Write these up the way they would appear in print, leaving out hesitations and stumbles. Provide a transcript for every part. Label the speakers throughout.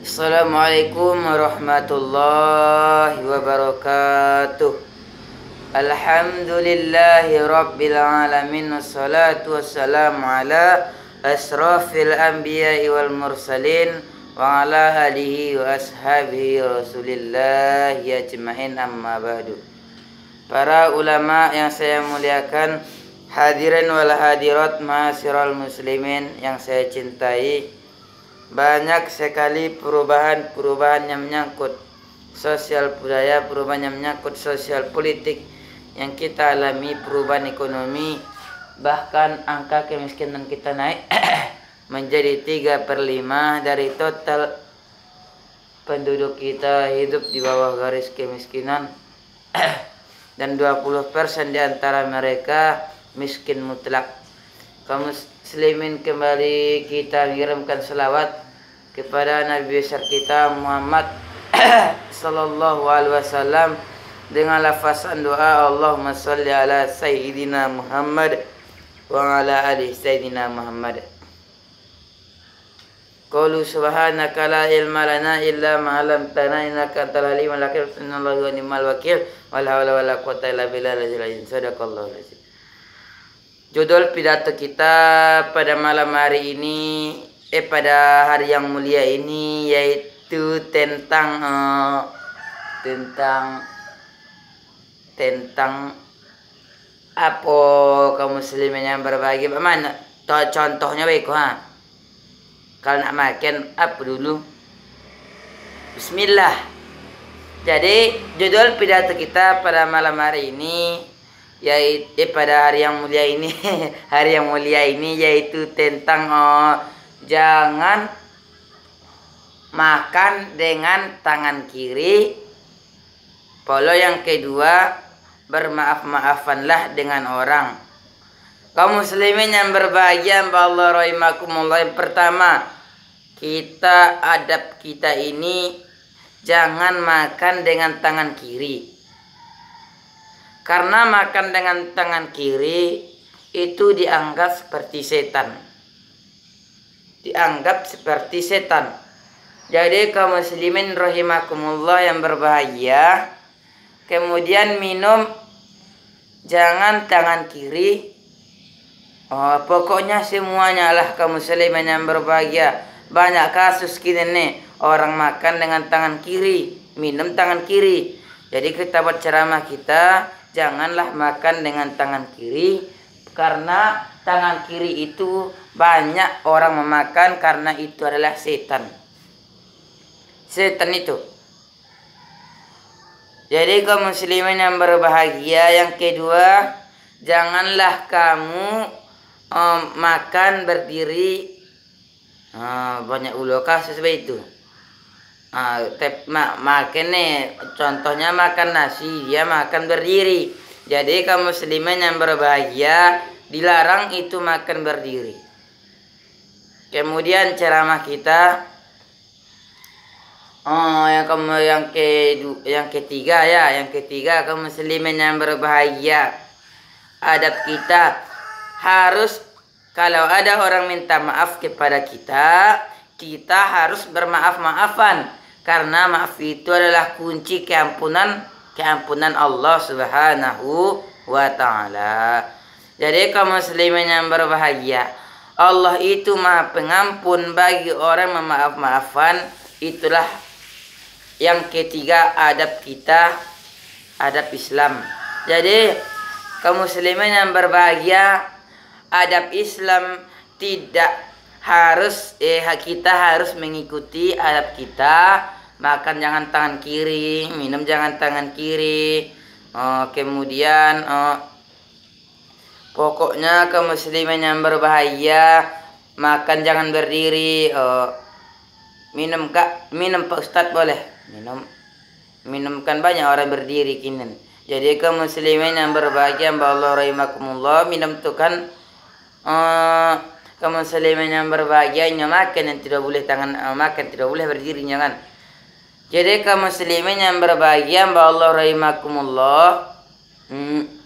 Speaker 1: Assalamualaikum warahmatullahi wabarakatuh. Alhamdulillahi rabbil alamin. Wassalatu wassalamu ala asrafil anbiya'i wal mursalin wa ala alihi wa ashabihi rasulillahi ajma'in, amma ba'du. Para ulama yang saya muliakan, hadirin wal hadirat ma'asyiral muslimin yang saya cintai, banyak sekali perubahan yang menyangkut sosial budaya, perubahan yang menyangkut sosial politik yang kita alami, perubahan ekonomi, bahkan angka kemiskinan kita naik menjadi 3/5 dari total penduduk kita hidup di bawah garis kemiskinan dan 20% di antara mereka miskin mutlak. Kaum muslimin, kembali kita mengirimkan selawat kepada Nabi besar kita Muhammad sallallahu alaihi wasallam dengan lafazan doa, Allahumma sholli ala sayyidina Muhammad wa ala ali sayyidina Muhammad. Qalu subhanaka la ilma lana illa ma 'allamtana innaka antal alimul hakim. Innallaha wa ni'mal wakil. Wala haula wala quwwata illa billahi. Sadaqallahu alazim. Judul pidato kita pada malam hari ini, pada hari yang mulia ini, yaitu tentang apa kaum muslimin yang berbahagia. Mana contohnya baik kalau nak makan apa dulu? Bismillah. Jadi judul pidato kita pada malam hari ini, yaitu pada hari yang mulia ini yaitu tentang jangan makan dengan tangan kiri. Polo yang kedua, bermaaf-maafanlah dengan orang. Kaum muslimin yang berbahagia, Allah rahimakumullah, yang pertama, adab kita ini jangan makan dengan tangan kiri. Karena makan dengan tangan kiri itu dianggap seperti setan. Jadi kaum muslimin rahimakumullah yang berbahagia, kemudian minum jangan tangan kiri. Pokoknya semuanya lah kaum muslimin yang berbahagia. Banyak kasus kini nih, orang makan dengan tangan kiri, minum tangan kiri. Jadi kita buat ceramah kita, janganlah makan dengan tangan kiri, karena tangan kiri itu banyak orang memakan karena itu adalah setan. Setan itu. Jadi kaum muslimin yang berbahagia, yang kedua, janganlah kamu makan berdiri. Banyak ulo kasus seperti itu. Makan nih, contohnya makan nasi, dia makan berdiri. Jadi kaum muslimin yang berbahagia, dilarang itu makan berdiri. Kemudian ceramah kita, yang ketiga kaum muslimin yang berbahagia, adab kita harus, kalau ada orang minta maaf kepada kita, kita harus bermaaf-maafan, karena maaf itu adalah kunci keampunan Allah Subhanahu wa ta'ala. Jadi kaum muslimin yang berbahagia, Allah itu Maha Pengampun bagi orang memaaf-maafan. Itulah yang ketiga adab kita, adab Islam. Jadi kaum muslimin yang berbahagia, adab Islam tidak harus kita harus mengikuti adab kita. Makan jangan tangan kiri, minum jangan tangan kiri. Kemudian pokoknya kaum muslimin yang berbahagia, makan jangan berdiri. Minum Pak Ustadz boleh minum kan banyak orang berdiri kini. Jadi kaum muslimin yang berbahagia, Allah rahimakumullah, minum tuh kan kaum muslimin yang berbahagia, makan yang tidak boleh makan tidak boleh berdiri, jangan. Jadi kaum muslimin yang berbahagia, Allah rahimakumullah.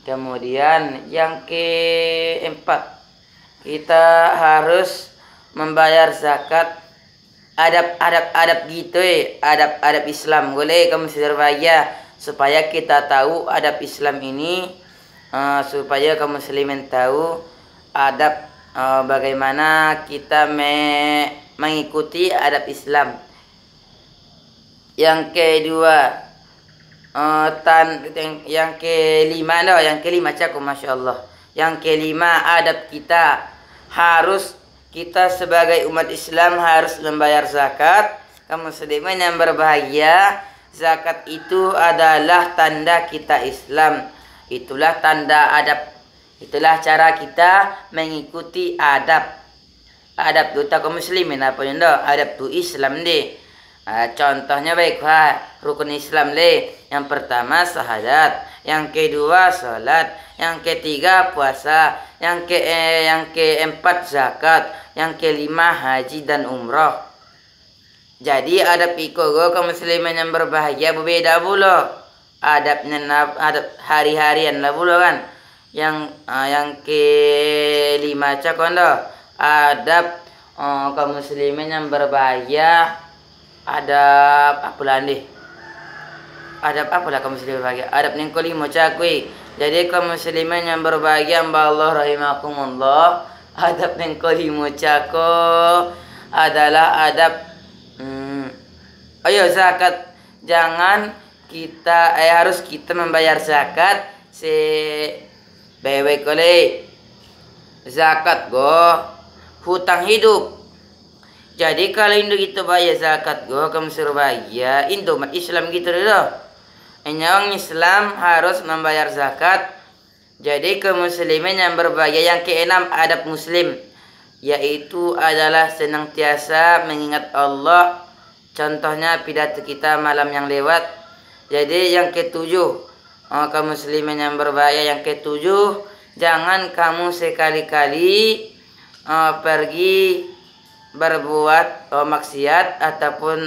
Speaker 1: Kemudian yang keempat, kita harus membayar zakat adab gitu adab Islam boleh kamu berbahaya supaya kita tahu adab Islam ini supaya kaum muslimin tahu adab bagaimana kita mengikuti adab Islam. Yang kedua yang kelima cakup masya Allah. Yang kelima adab kita sebagai umat Islam harus membayar zakat. Kaum muslimin yang berbahagia, zakat itu adalah tanda kita Islam. Itulah tanda adab. Itulah cara kita mengikuti adab. Adab tu tak kaum muslimin apa yang dah? Adab tu Islam deh. Contohnya baik rukun Islam deh. Yang pertama syahadat, yang kedua salat, yang ketiga puasa, yang keempat zakat, yang kelima haji dan umrah. Jadi adab iko kaum muslimin yang berbahagia berbeda pula. Adab hari-harian lah pula kan. Yang kelima cakondo adab kaum muslimin yang berbahagia. Adab apa lagi? Adab apalah kaum muslimin berbahagia? Adab yang kelima cakui. Jadi kaum muslimin yang berbahagia Allah rahimakumullah. Adab yang kelima cako adalah adab ayo zakat. Jangan harus kita membayar zakat baik oleh zakat hutang hidup. Jadi kalau Indo kita bayar zakat kamu suruh bayar Indo umat Islam gitu loh. Orang Islam harus membayar zakat. Jadi kaum muslimin yang berbahagia yang keenam adab muslim, yaitu adalah senantiasa mengingat Allah. Contohnya pidato kita malam yang lewat. Jadi yang ketujuh kaum muslimin yang berbahaya, yang ketujuh jangan kamu sekali-kali pergi berbuat maksiat ataupun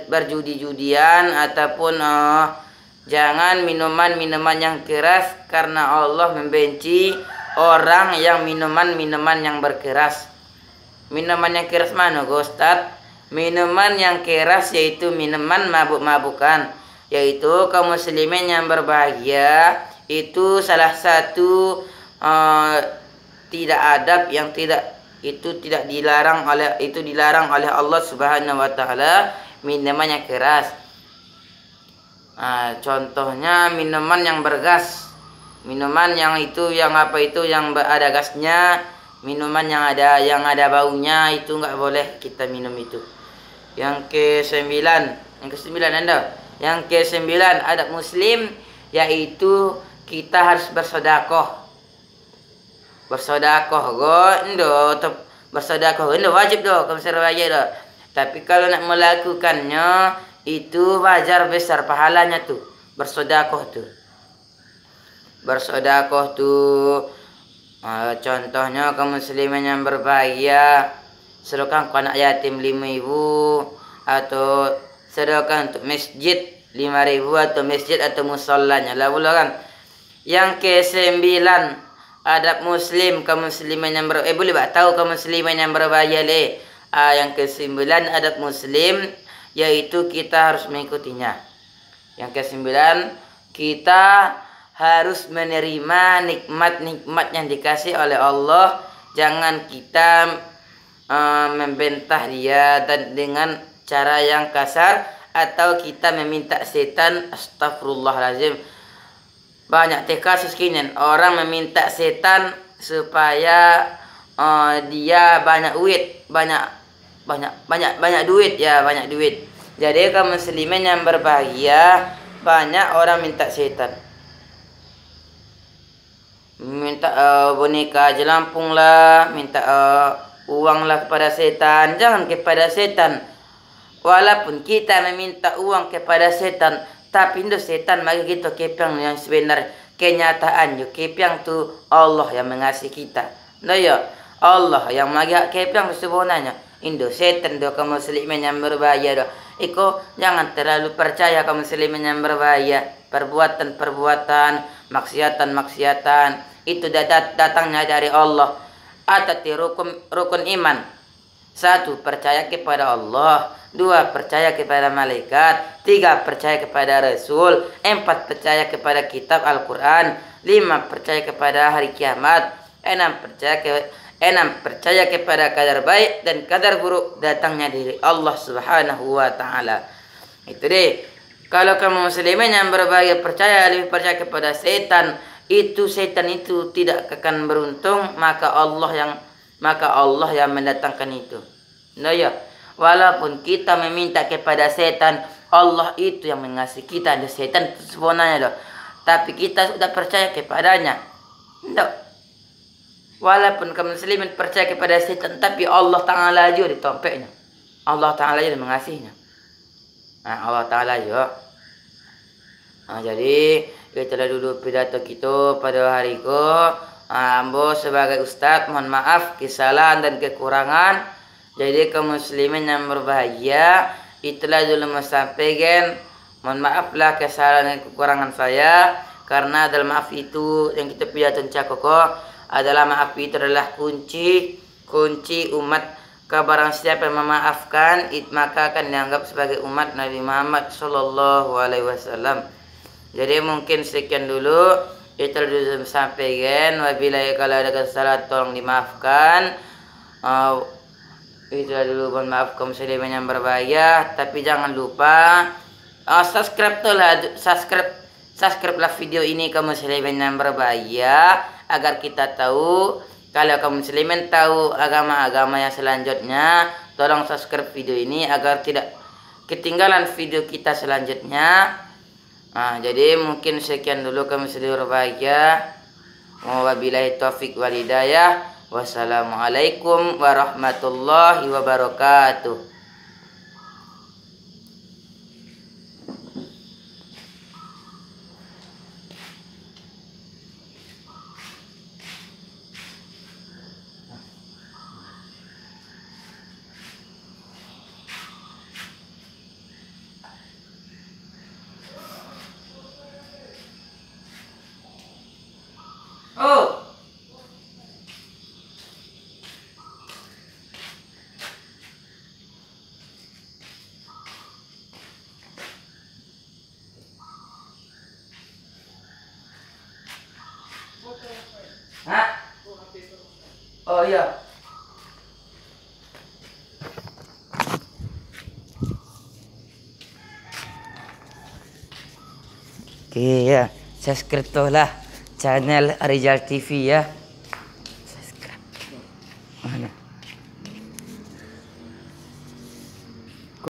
Speaker 1: berjudi-judian ataupun jangan minuman-minuman yang keras, karena Allah membenci orang yang minuman-minuman yang berkeras. Minuman yang keras mana Ustaz? Minuman yang keras yaitu minuman mabuk-mabukan, yaitu kaum muslimin yang berbahagia itu salah satu tidak adab yang tidak dilarang oleh Allah Subhanahu wa taala, minuman yang keras. Contohnya minuman yang bergas, minuman yang ada gasnya, minuman yang ada baunya, itu nggak boleh kita minum itu. Yang kesembilan Anda. Yang kesembilan adab muslim, yaitu kita harus bersedekah. Bersedekah wajib kamu seraya dah. Tapi kalau nak melakukannya itu wajar besar pahalanya tuh. Bersedekah tuh. Contohnya kaum muslimin yang berbahagia, sedekah ke anak yatim 5.000 atau sedekah untuk masjid 5.000 atau masjid atau musallanya lah pula kan. Yang kesembilan adab muslim kaum muslimin yang boleh tahu kaum muslimin yang berbahagia le. Yang kesembilan adab muslim, yaitu kita harus mengikutinya. Yang kesembilan kita harus menerima nikmat-nikmat yang dikasih oleh Allah. Jangan kita membantah dia dan dengan cara yang kasar, atau kita meminta setan. Astagfirullahaladzim. Banyak kasus kini orang meminta setan supaya dia banyak duit. Jadi kaum muslimin yang berbahagia, banyak orang minta setan. Minta boneka jelampung lah, minta uang lah kepada setan. Jangan kepada setan. Walaupun kita meminta uang kepada setan, tapi itu setan bagi kita kepiang yang sebenarnya. Kenyataan yo kepiang tu Allah yang mengasihi kita. Nah ya, Allah yang bagi kepiang sebenarnya. Indo setan do kaum muslimin yang berbahaya do. Iko jangan terlalu percaya kaum muslimin yang berbahaya. Perbuatan-perbuatan, maksiatan itu datangnya dari Allah. Atati rukun iman. 1. Percaya kepada Allah. 2. Percaya kepada malaikat. 3. Percaya kepada Rasul. 4. Percaya kepada kitab Al-Quran. 5. Percaya kepada hari kiamat. 6. Percaya kepada kadar baik dan kadar buruk datangnya dari Allah Subhanahu wa Ta'ala. Itu deh. Kalau kamu muslimin yang berbahagia lebih percaya kepada setan, setan itu tidak akan beruntung, maka Allah yang mendatangkan itu. Nah ya, walaupun kita meminta kepada setan, Allah itu yang mengasihi kita. Ada setan itu sebenarnya loh. Tapi kita sudah percaya kepadanya. Tidak. Walaupun kaum muslimin percaya kepada setan, tapi Allah Ta'ala juga ditompeknya. Allah Ta'ala juga mengasihinya. Nah, Allah Ta'ala juga. Nah, jadi itulah dulu pidato kita pada hari itu. Ambo sebagai ustadz mohon maaf kesalahan dan kekurangan. Jadi kaum muslimin yang berbahagia, itulah dulu sampaikan. Mohon maaflah kesalahan dan kekurangan saya, karena dalam maaf itu yang kita pidato cakoko adalah maaf itu adalah kunci umat. Barang siapa yang memaafkan, maka akan dianggap sebagai umat Nabi Muhammad Sallallahu Alaihi Wasallam. Jadi mungkin sekian dulu. Itu dulu sampaikan. Wabillahi kalau ada kesalahan tolong dimaafkan. Itu dulu, mohon maaf kaum muslimin yang berbahagia. Tapi jangan lupa subscribe lah video ini kaum muslimin yang berbahagia, agar kita tahu. Kalau kaum muslimin tahu agama-agama yang selanjutnya, tolong subscribe video ini agar tidak ketinggalan video kita selanjutnya. Jadi mungkin sekian dulu kaum muslimin berbahagia. Wabillahi taufik wal hidayah. Wassalamualaikum warahmatullahi wabarakatuh. Oh. Hah? Oh iya. Oke ya, subscribe lah channel Rizal TV ya. Subscribe. Mana?